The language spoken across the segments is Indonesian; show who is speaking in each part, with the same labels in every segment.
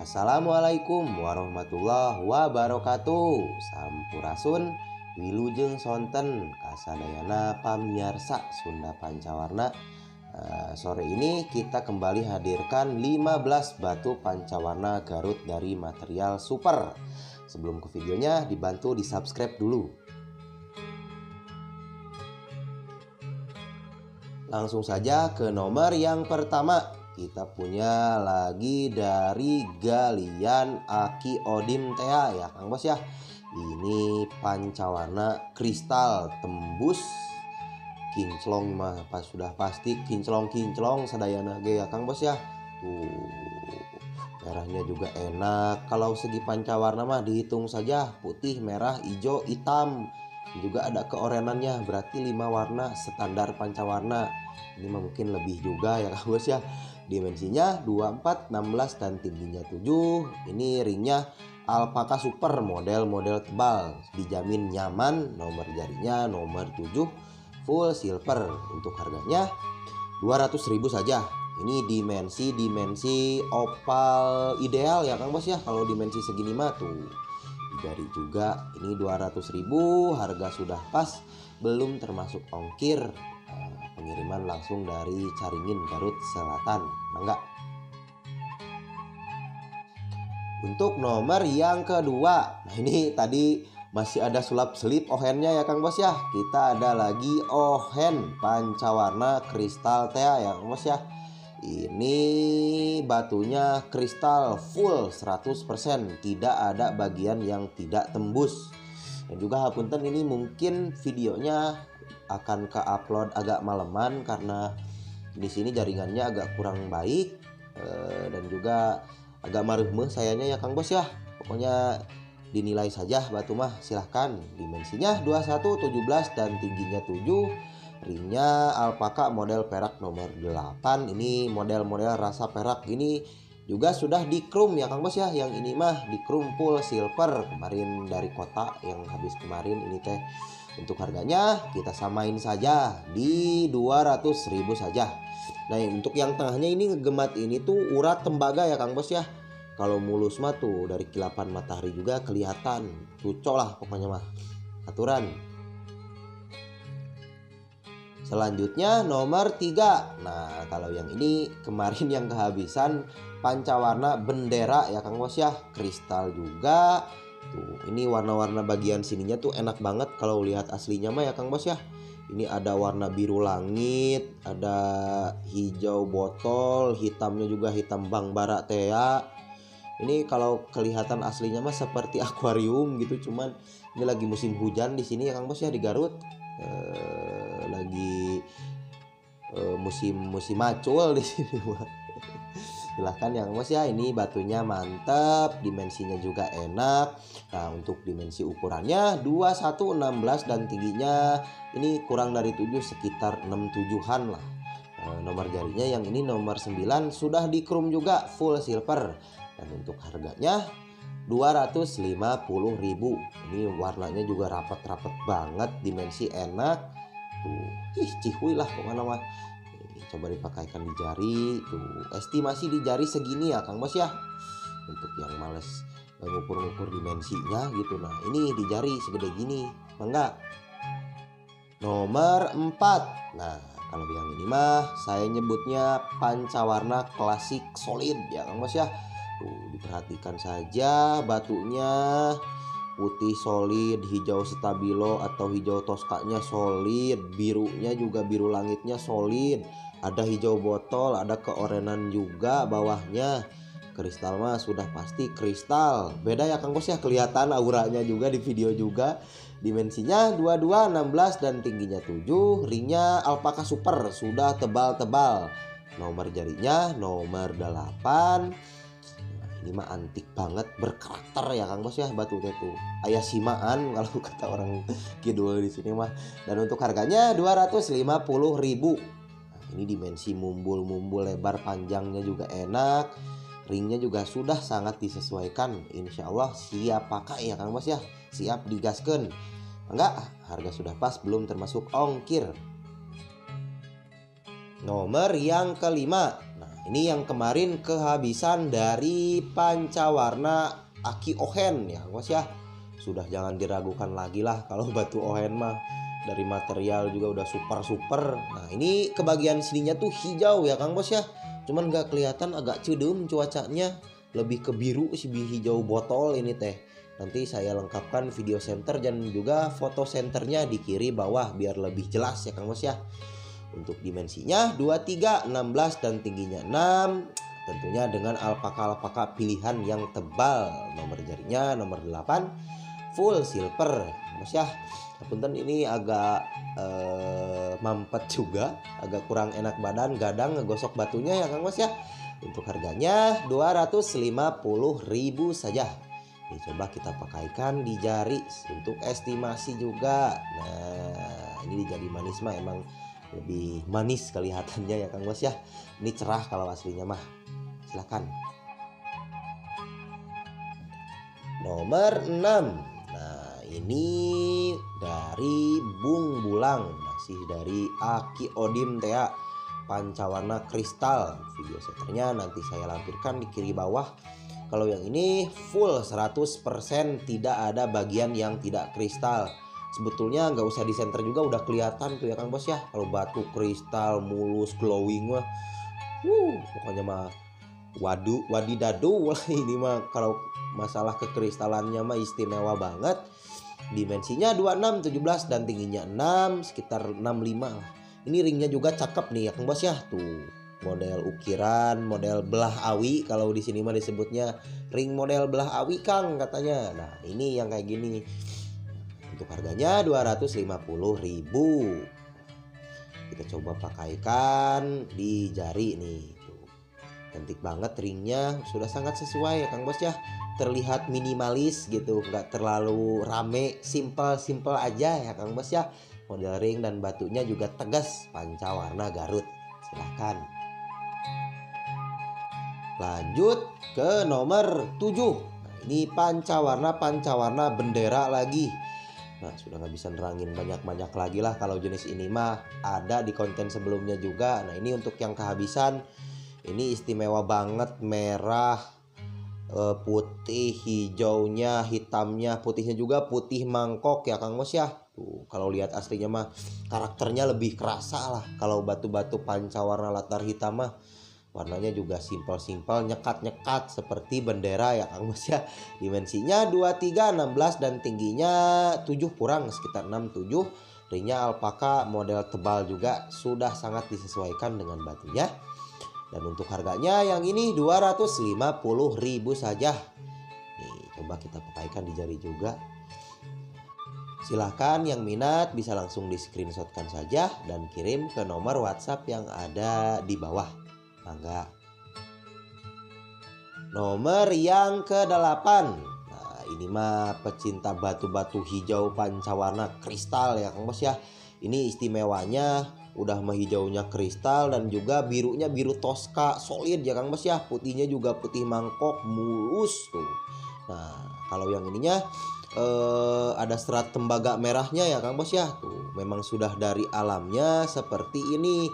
Speaker 1: Assalamualaikum warahmatullahi wabarakatuh. Sampurasun wilujeng sonten kasadayana pamiarsa Sunda Pancawarna. Sore ini kita kembali hadirkan 15 batu pancawarna Garut dari material super. Sebelum ke videonya dibantu di subscribe dulu. Langsung saja ke nomor yang pertama. Kita punya lagi dari galian Aki Odim Tea ya Kang Bos ya. Ini pancawarna kristal tembus kinclong mah pas sudah pasti kinclong sadayana ge ya Kang Bos ya. Tuh merahnya juga enak. Kalau segi pancawarna mah dihitung saja putih, merah, hijau, hitam. Juga ada keorenannya, berarti 5 warna standar pancawarna. Ini mungkin lebih juga ya Kang Bos ya. Dimensinya 24, 16 dan tingginya 7. Ini ringnya alpaka super model tebal, dijamin nyaman. Nomor jarinya nomor 7 full silver. Untuk harganya 200.000 saja. Ini dimensi opal ideal ya Kang Bos ya. Kalau dimensi segini mah tuh jari juga. Ini 200.000, harga sudah pas, belum termasuk ongkir. Pengiriman langsung dari Caringin, Garut Selatan. Mangga. Untuk nomor yang kedua, nah ini tadi masih ada sulap-selip ohennya ya Kang Bos ya. Kita ada lagi ohen pancawarna kristal tea ya Kang Bos ya. Ini batunya kristal full 100%, tidak ada bagian yang tidak tembus. Dan juga hapunten ini mungkin videonya akan ke-upload agak maleman karena di sini jaringannya agak kurang baik dan juga agak mareuh sayanya ya Kang Bos ya. Pokoknya dinilai saja batu mah silahkan. Dimensinya 21, 17 dan tingginya 7. Ringnya alpaka model perak nomor 8. Ini model-model rasa perak ini juga sudah di chrome ya Kang Bos ya. Yang ini mah di chrome full silver kemarin dari kota yang habis kemarin ini teh. Untuk harganya kita samain saja di 200.000 saja. Nah untuk yang tengahnya ini ngegemat ini tuh urat tembaga ya Kang Bos ya. Kalau mulus mah tuh dari kilapan matahari juga kelihatan. Cucok lah pokoknya mah. Aturan. Selanjutnya nomor 3. Nah kalau yang ini kemarin yang kehabisan pancawarna bendera ya Kang Bos ya. Kristal juga. Tuh, ini warna-warna bagian sininya tuh enak banget kalau lihat aslinya mah ya Kang Bos ya. Ini ada warna biru langit, ada hijau botol, hitamnya juga hitam bang bara tea. Ini kalau kelihatan aslinya mah seperti akuarium gitu, cuman ini lagi musim hujan di sini ya Kang Bos ya di Garut. Lagi musim macul di sini mah. Silahkan ya Kang Bos ya. Ini batunya mantap, dimensinya juga enak. Nah untuk dimensi ukurannya 21, 16 dan tingginya ini kurang dari 7, sekitar 67an lah. Nomor jarinya yang ini nomor 9 sudah di chrome juga full silver. Dan untuk harganya 250.000. Ini warnanya juga rapet banget, dimensi enak. Tuh, cihuy lah pokoknya mah. Coba dipakaikan di jari tuh, estimasi di jari segini ya Kang Bos ya. Untuk yang males ngukur-ngukur dimensinya gitu, nah ini di jari segede gini enggak. Nomor 4. Nah kalau yang ini mah saya nyebutnya pancawarna klasik solid ya Kang Bos ya. Tuh diperhatikan saja batunya putih solid, hijau stabilo atau hijau toskanya solid, birunya juga biru langitnya solid. Ada hijau botol, ada keorenan juga bawahnya. Kristal mah sudah pasti kristal. Beda ya Kang Bos ya, kelihatan auranya juga di video juga. Dimensinya 22, 16 dan tingginya 7. Ringnya alpaka super, sudah tebal-tebal. Nomor jarinya nomor 8. Ini mah antik banget, berkarakter ya Kang Bos ya batunya tuh. Aya simaan kalau kata orang kidul di sini mah. Dan untuk harganya 250.000. Ini dimensi mumbul lebar, panjangnya juga enak. Ringnya juga sudah sangat disesuaikan. Insya Allah siap pakai ya Kang Bos ya. Siap digaskan. Enggak, harga sudah pas, belum termasuk ongkir. Nomor yang kelima. Nah ini yang kemarin kehabisan dari pancawarna aki ohen ya Bos ya. Sudah jangan diragukan lagi lah kalau batu ohen mah. Dari material juga udah super. Nah ini kebagian sininya tuh hijau ya Kang Bos ya. Cuman gak kelihatan, agak cedem cuacanya. Lebih ke biru sih, hijau botol ini teh. Nanti saya lengkapkan video center dan juga foto centernya di kiri bawah biar lebih jelas ya Kang Bos ya. Untuk dimensinya 23, 16 dan tingginya 6. Tentunya dengan alpaka pilihan yang tebal. Nomor jarinya nomor 8 full silver Kang Bos ya. Punten ini agak mampet juga, agak kurang enak badan, gadang ngegosok batunya ya Kang Bos ya. Untuk harganya 250.000 saja. Nih, coba kita pakaikan di jari untuk estimasi juga. Nah ini di jari manis mah emang lebih manis kelihatannya ya Kang Bos ya. Ini cerah kalau aslinya mah. Silahkan. Nomor 6. Ini dari Bung Bulang, masih dari Aki Odim Tea, pancawarna kristal. Video setternya nanti saya lampirkan di kiri bawah. Kalau yang ini full 100%, tidak ada bagian yang tidak kristal. Sebetulnya nggak usah di center juga udah kelihatan tuh ya Kang Bos ya. Kalau batu kristal mulus glowing mah, pokoknya mah wadidadu lah ini mah. Kalau masalah kekristalannya mah istimewa banget. Dimensinya 26, 17 dan tingginya 6, sekitar 65 lah. Ini ringnya juga cakep nih ya Kang Bos ya. Tuh model ukiran, model belah awi, kalau di sini mah disebutnya ring model belah awi Kang katanya. Nah ini yang kayak gini. Untuk harganya 250.000. Kita coba pakaikan di jari nih. Tuh, cantik banget ringnya, sudah sangat sesuai ya Kang Bos ya. Terlihat minimalis gitu, nggak terlalu rame, simple aja ya Kang Bos ya. Model ring dan batunya juga tegas, pancawarna Garut. Silahkan. Lanjut ke nomor 7. Nah, ini pancawarna bendera lagi. Nah sudah nggak bisa nerangin banyak lagi lah. Kalau jenis ini mah ada di konten sebelumnya juga. Nah ini untuk yang kehabisan, ini istimewa banget, merah, putih, hijaunya, hitamnya, putihnya juga putih mangkok ya Kang Bos ya. Tuh kalau lihat aslinya mah karakternya lebih kerasa lah. Kalau batu-batu pancawarna latar hitam mah warnanya juga simpel, nyekat seperti bendera ya Kang Bos ya. Dimensinya 23, 16 dan tingginya 7 kurang, sekitar 67. Ringnya alpaka model tebal juga, sudah sangat disesuaikan dengan batunya. Dan untuk harganya yang ini 250.000 saja. Nih, coba kita pakaikan di jari juga. Silahkan yang minat bisa langsung di screenshotkan saja dan kirim ke nomor WhatsApp yang ada di bawah. Mangga. Nomor yang ke-8. Nah ini mah pecinta batu-batu hijau pancawarna kristal ya Kang Bos ya. Ini istimewanya udah mah hijaunya kristal dan juga birunya biru toska solid ya Kang Bos ya. Putihnya juga putih mangkok mulus tuh. Nah kalau yang ininya ada serat tembaga merahnya ya Kang Bos ya. Tuh memang sudah dari alamnya seperti ini.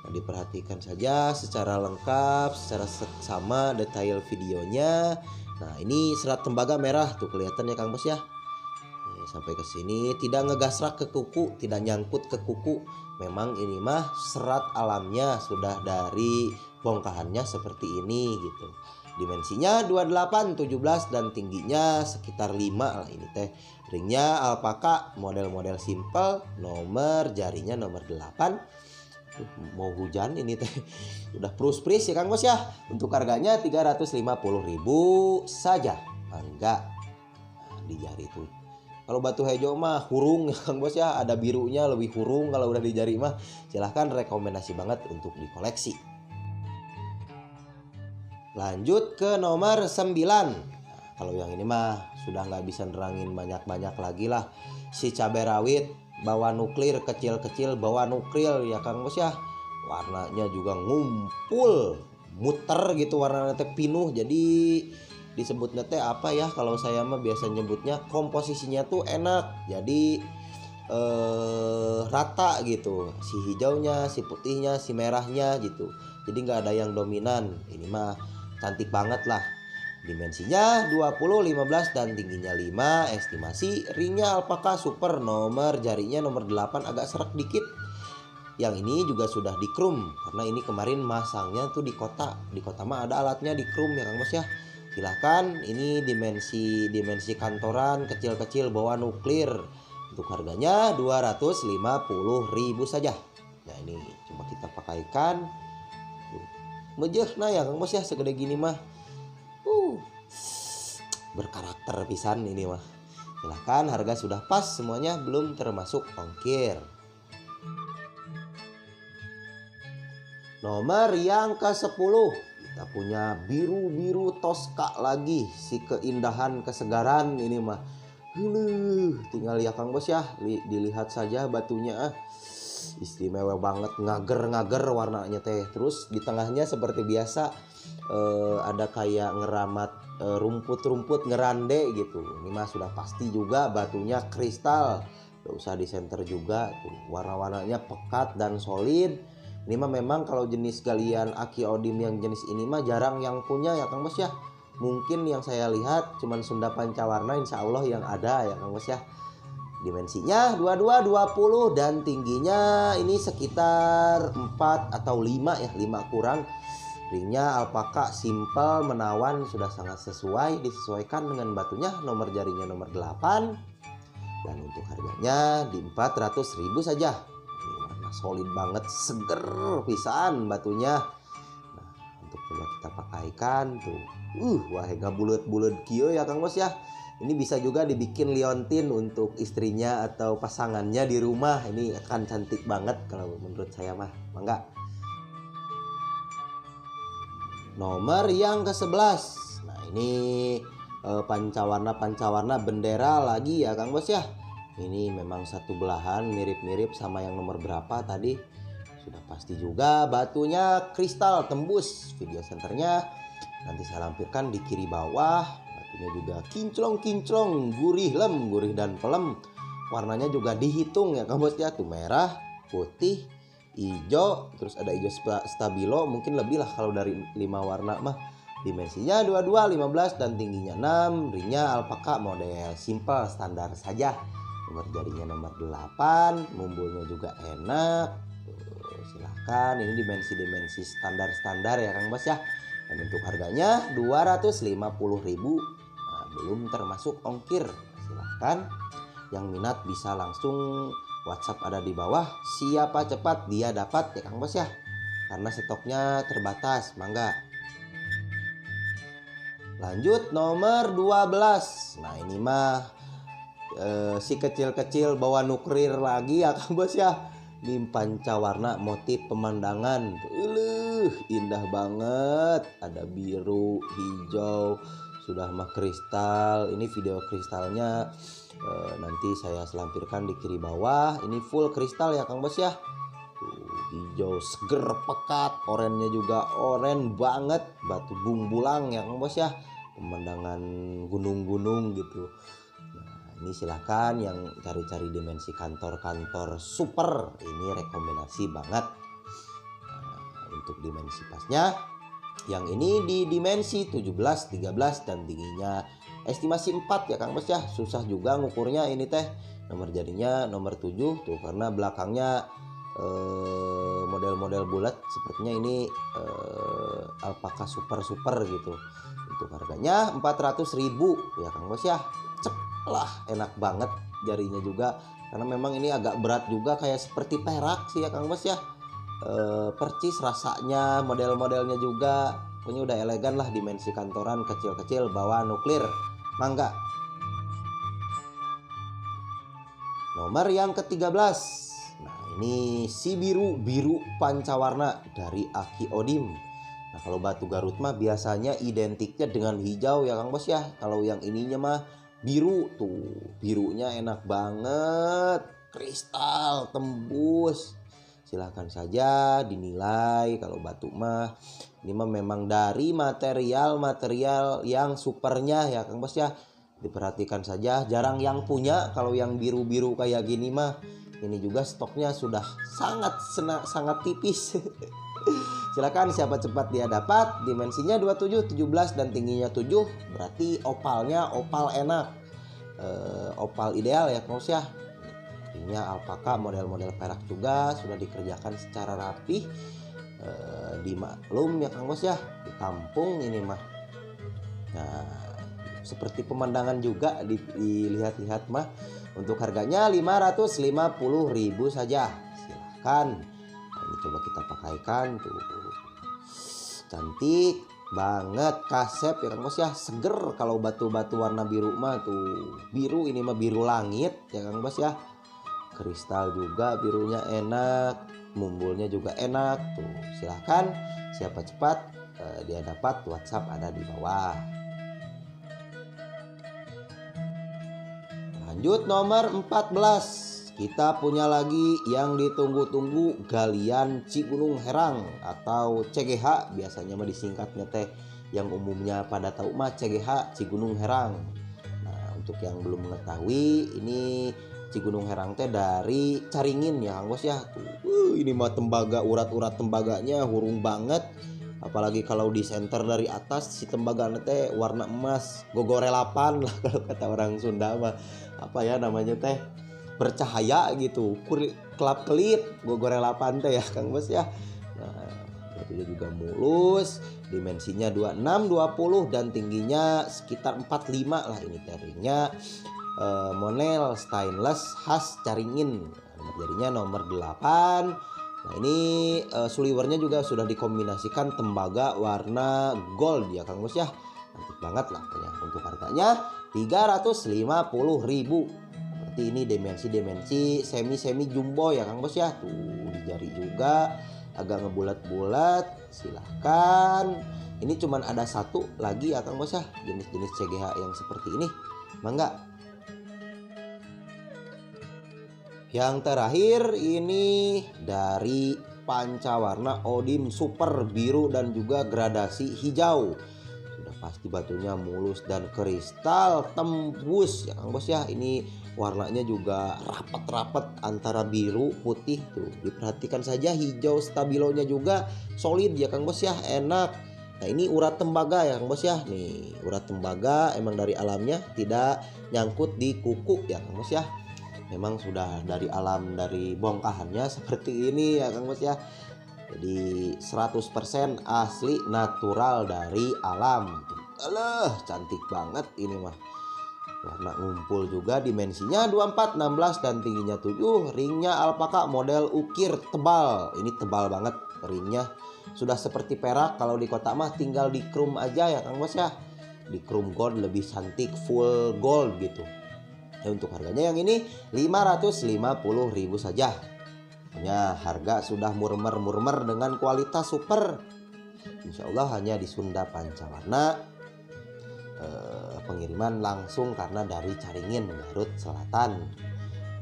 Speaker 1: Nah, diperhatikan saja secara lengkap, secara seksama detail videonya. Nah ini serat tembaga merah tuh kelihatan ya Kang Bos ya. Nih, sampai ke sini tidak ngegasrak ke kuku, tidak nyangkut ke kuku. Memang ini mah serat alamnya sudah dari bongkahannya seperti ini gitu. Dimensinya 28, 17 dan tingginya sekitar 5 lah ini teh. Ringnya alpaka model simple, nomor jarinya nomor 8. Mau hujan ini teh udah pris ya Kang Bos ya. Untuk harganya 350.000 saja. Enggak di jari tuh. Kalau batu hijau mah hurung ya Kang Bos ya, ada birunya lebih hurung. Kalau udah di jari mah silahkan, rekomendasi banget untuk dikoleksi. Lanjut ke nomor 9. Kalau yang ini mah sudah nggak bisa nerangin banyak lagi lah. Si cabai rawit bawa nuklir kecil-kecil, bawa nukril ya Kang Bos ya. Warnanya juga ngumpul, muter gitu, warnanya teh pinuh. Jadi disebutnya teh apa ya, kalau saya mah biasa nyebutnya komposisinya tuh enak. Jadi rata gitu, si hijaunya, si putihnya, si merahnya gitu. jadi nggak ada yang dominan. Ini mah cantik banget lah. Dimensinya 20, 15 dan tingginya 5. Estimasi ringnya alpaka super, nomor jarinya nomor 8, agak serak dikit. Yang ini juga sudah di krum karena ini kemarin masangnya tuh di kota. Di kota mah ada alatnya di krum ya Kang Bos ya. Silahkan, ini dimensi kantoran kecil-kecil bawa nuklir. Untuk harganya 250.000 saja. Nah ini coba kita pakaikan. Mejeh nah ya Kang Bos ya, segede gini mah. Berkarakter pisan ini mah. Silahkan, harga sudah pas semuanya, belum termasuk ongkir. Nomor yang ke-10, kita punya biru-biru Tosca lagi. Si keindahan kesegaran ini mah. Tinggal ya Kang Bos ya, dilihat saja batunya. Istimewa banget, ngager-ngager warnanya teh. Terus di tengahnya seperti biasa ada kayak ngeramat rumput-rumput ngerande gitu. Ini mah sudah pasti juga batunya kristal. Gak usah disenter juga tuh. Warna-warnanya pekat dan solid. Ini mah memang kalau jenis galian Akiodim yang jenis ini mah jarang yang punya ya Kang Bos ya. Mungkin yang saya lihat cuman Sunda Pancawarna insya Allah yang ada ya Kang Bos ya. Dimensinya 22, 20 dan tingginya ini sekitar 4 atau 5 ya, 5 kurang. Ringnya alpaka simple menawan, sudah sangat sesuai, disesuaikan dengan batunya, nomor jarinya nomor 8. Dan untuk harganya di 400.000 saja. Ini warna solid banget, seger pisan batunya. Nah, untuk coba kita pakaikan tuh. Wah, enggak bulet-bulet kieu ya Kang Bos ya. Ini bisa juga dibikin liontin untuk istrinya atau pasangannya di rumah. Ini akan cantik banget kalau menurut saya mah. Mangga. Nomor yang ke-11. Nah, ini pancawarna bendera lagi ya Kang Bos ya. Ini memang satu belahan, mirip-mirip sama yang nomor berapa tadi. Sudah pasti juga batunya kristal tembus. Video senternya nanti saya lampirkan di kiri bawah. Batunya juga kinclong-kinclong, gurih dan pelem. Warnanya juga dihitung ya Kang Bos ya. Tuh merah, putih, hijau, terus ada hijau stabilo, mungkin lebih lah kalau dari 5 warna mah. Dimensinya 22, 15 dan tingginya 6. Ringnya alpaka model simple standar saja. Nomor jarinya nomor 8, mumbulnya juga enak. Silahkan, ini dimensi standar ya Kang Bos ya. Dan untuk harganya 250.000, belum termasuk ongkir. Silahkan, yang minat bisa langsung WhatsApp ada di bawah. Siapa cepat dia dapat ya Kang Bos ya, karena stoknya terbatas. Mangga. Lanjut nomor 12. Nah ini mah si kecil-kecil bawa nuklir lagi ya Kang Bos ya. Ini pancawarna motif pemandangan. Indah banget. Ada biru, hijau, sudah mah kristal. Ini video kristalnya nanti saya selampirkan di kiri bawah. Ini full kristal ya Kang Bos ya. Hijau seger pekat, orennya juga oren banget, batu bumbulang ya Kang Bos ya. Pemandangan gunung-gunung gitu. Ini silahkan yang cari-cari dimensi kantor-kantor super, ini rekomendasi banget. Untuk dimensi pasnya, yang ini di dimensi 17, 13 dan tingginya estimasi 4 ya Kang Bos ya. Susah juga ngukurnya ini teh. Nomor jarinya nomor 7 tuh, karena belakangnya model-model bulat, sepertinya ini alpaka super gitu. Untuk harganya 400.000 ya Kang Bos ya. Cep lah, enak banget jarinya juga, karena memang ini agak berat juga, kayak seperti perak sih ya Kang Bos ya. Percis rasanya, model-modelnya juga pokoknya udah elegan lah. Dimensi kantoran kecil-kecil bawa nuklir. Mangga. Nomor yang ke-13. Nah ini si biru pancawarna dari Akiodim. Nah kalau batu Garut mah biasanya identiknya dengan hijau ya Kang Bos ya. Kalau yang ininya mah biru tuh, birunya enak banget, kristal tembus. Silahkan saja dinilai. Kalau batu mah ini mah memang dari material yang supernya ya Kang Bos ya. Diperhatikan saja, jarang yang punya. Kalau yang biru-biru kayak gini mah, ini juga stoknya sudah sangat tipis. Silakan siapa cepat dia dapat. Dimensinya 27, 17 dan tingginya 7. Berarti opalnya opal enak. Opal ideal ya Kang Bos ya. Ringnya alpaka model-model perak juga sudah dikerjakan secara rapih. Dimaklum ya Kang Bos ya, ditampung ini mah. Nah, seperti pemandangan juga dilihat-lihat mah. Untuk harganya 550.000 saja. Silahkan. Nah, ini coba kita pakaikan tuh. Cantik banget, kasep ya Kang Bos ya. Seger kalau batu-batu warna biru mah tuh. Biru ini mah biru langit ya Kang Bos ya. Kristal juga birunya enak, mumbulnya juga enak tuh. Silahkan siapa cepat dia dapat, WhatsApp ada di bawah. Lanjut nomor 14. Kita punya lagi yang ditunggu-tunggu galian Cigunung Herang atau CGH, biasanya mah disingkatnya teh, yang umumnya pada tahu mah CGH, Cigunung Herang. Nah, untuk yang belum mengetahui, ini Cigunung Herang teh dari Caringin ya Kang Bos ya. Ini mah tembaga, urat-urat tembaganya hurung banget. Apalagi kalau di center dari atas si tembaganya teh warna emas, gogorelapan lah kalau kata orang Sunda mah. Apa ya namanya teh, bercahaya gitu, kelap-kelip, gogorelapan teh ya Kang Bos ya. Nah, batunya juga mulus, dimensinya 26, 20 dan tingginya sekitar 45 lah ini ringnya. Monel stainless khas Caringin. Jadinya nomor 8. Nah, ini suliwernya juga sudah dikombinasikan tembaga warna gold ya Kang Bos ya. Cantik banget lah pokoknya. Untuk harganya 350.000. Berarti ini dimensi semi jumbo ya Kang Bos ya. Tuh di jari juga agak ngebulat-bulat. Silahkan. Ini cuman ada satu lagi ya Kang Bos ya, jenis-jenis CGH yang seperti ini. Mangga. Yang terakhir ini dari pancawarna Odim Super biru dan juga gradasi hijau. Sudah pasti batunya mulus dan kristal tembus ya Kang Bos ya. Ini warnanya juga rapat-rapat antara biru putih tuh. Diperhatikan saja hijau stabilonya juga solid ya Kang Bos ya, enak. Nah, ini urat tembaga ya Kang Bos ya. Nih, urat tembaga emang dari alamnya, tidak nyangkut di kuku ya Kang Bos ya. Memang sudah dari alam, dari bongkahannya seperti ini ya Kang Bos ya. Jadi 100% asli natural dari alam. Alah, cantik banget ini mah. Warna ngumpul juga, dimensinya 24, 16 dan tingginya 7. Ringnya alpaka model ukir tebal. Ini tebal banget ringnya. Sudah seperti perak, kalau di kota mah tinggal di chrome aja ya Kang Bos ya. Di chrome gold lebih cantik, full gold gitu. Untuk harganya yang ini 550.000 saja. Punya harga sudah murmer dengan kualitas super. Insya Allah hanya di Sunda Pancawarna. Pengiriman langsung karena dari Caringin, Garut Selatan.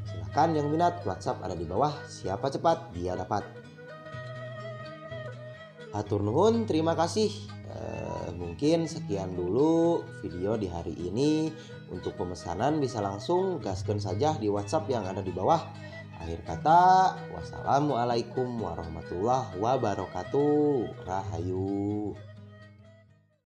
Speaker 1: Silahkan yang minat, WhatsApp ada di bawah. Siapa cepat dia dapat. Hatur nuhun, terima kasih. Mungkin sekian dulu video di hari ini. Untuk pemesanan bisa langsung gaskan saja di WhatsApp yang ada di bawah. Akhir kata, wassalamualaikum warahmatullahi wabarakatuh. Rahayu.